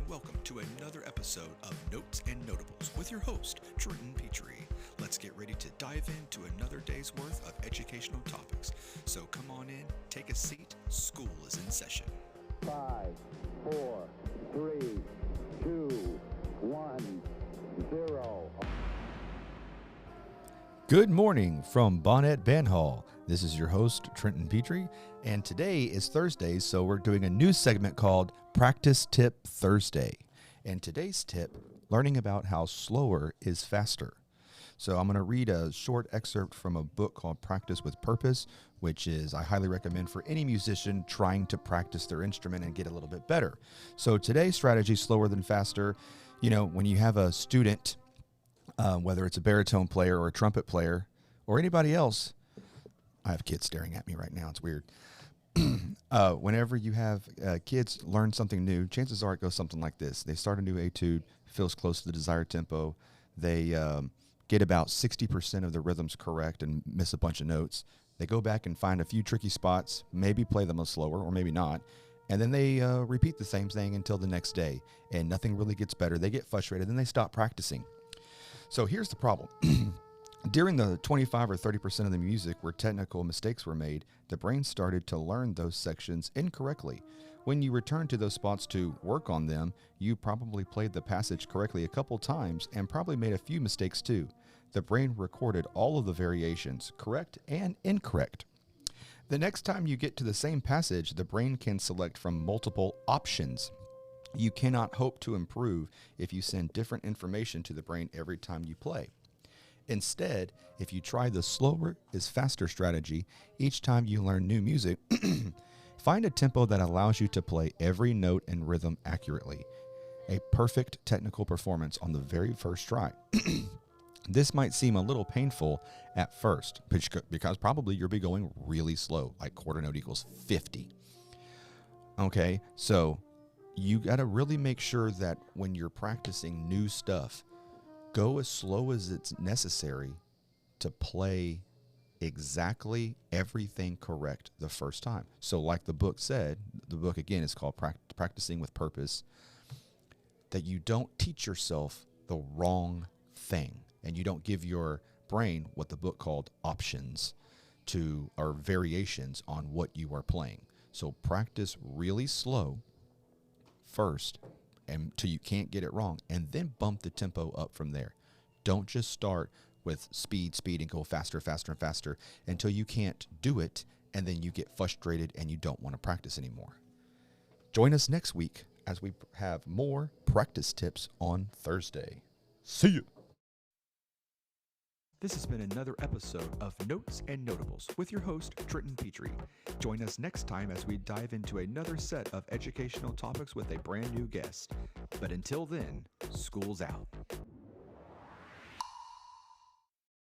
welcome to another episode of Notes and Notables with your host, Trenton Petrie. Let's get ready to dive into another day's worth of educational topics. So come on in, take a seat, school is in session. 5, 4, 3, 2, 1, 0. Good morning from Bonnet Band Hall. This is your host, Trenton Petrie, and today is Thursday, so we're doing a new segment called Practice Tip Thursday. And today's tip, learning about how slower is faster. So I'm going to read a short excerpt from a book called Practice with Purpose, which is I highly recommend for any musician trying to practice their instrument and get a little bit better. So today's strategy, slower than faster. You know, when you have a student, whether it's a baritone player or a trumpet player or anybody else, I have kids staring at me right now. It's weird. Whenever you have kids learn something new, chances are it goes something like this. They start a new etude, feels close to the desired tempo. They get about 60% of the rhythms correct and miss a bunch of notes. They go back and find a few tricky spots, maybe play them a slower or maybe not. And then they repeat the same thing until the next day. And nothing really gets better. They get frustrated, then they stop practicing. So here's the problem. During the 25 or 30% of the music where technical mistakes were made, the brain started to learn those sections incorrectly. When you return to those spots to work on them, you probably played the passage correctly a couple times and probably made a few mistakes too. The brain recorded all of the variations, correct and incorrect. The next time you get to the same passage, the brain can select from multiple options. You cannot hope to improve if you send different information to the brain every time you play. Instead, if you try the slower is faster strategy, each time you learn new music, find a tempo that allows you to play every note and rhythm accurately. A perfect technical performance on the very first try. This might seem a little painful at first, because probably you'll be going really slow, like quarter note equals 50. Okay, so you got to really make sure that when you're practicing new stuff, go as slow as it's necessary to play exactly everything correct the first time. So like the book said, the book again is called Practicing with Purpose, that you don't teach yourself the wrong thing and you don't give your brain what the book called options to or variations on what you are playing. So practice really slow first until you can't get it wrong, and then bump the tempo up from there. Don't just start with speed, and go faster, faster, and faster until you can't do it, and then you get frustrated and you don't want to practice anymore. Join us next week as we have more practice tips on Thursday. See you. This has been another episode of Notes and Notables with your host, Trenton Petrie. Join us next time as we dive into another set of educational topics with a brand new guest. But until then, school's out.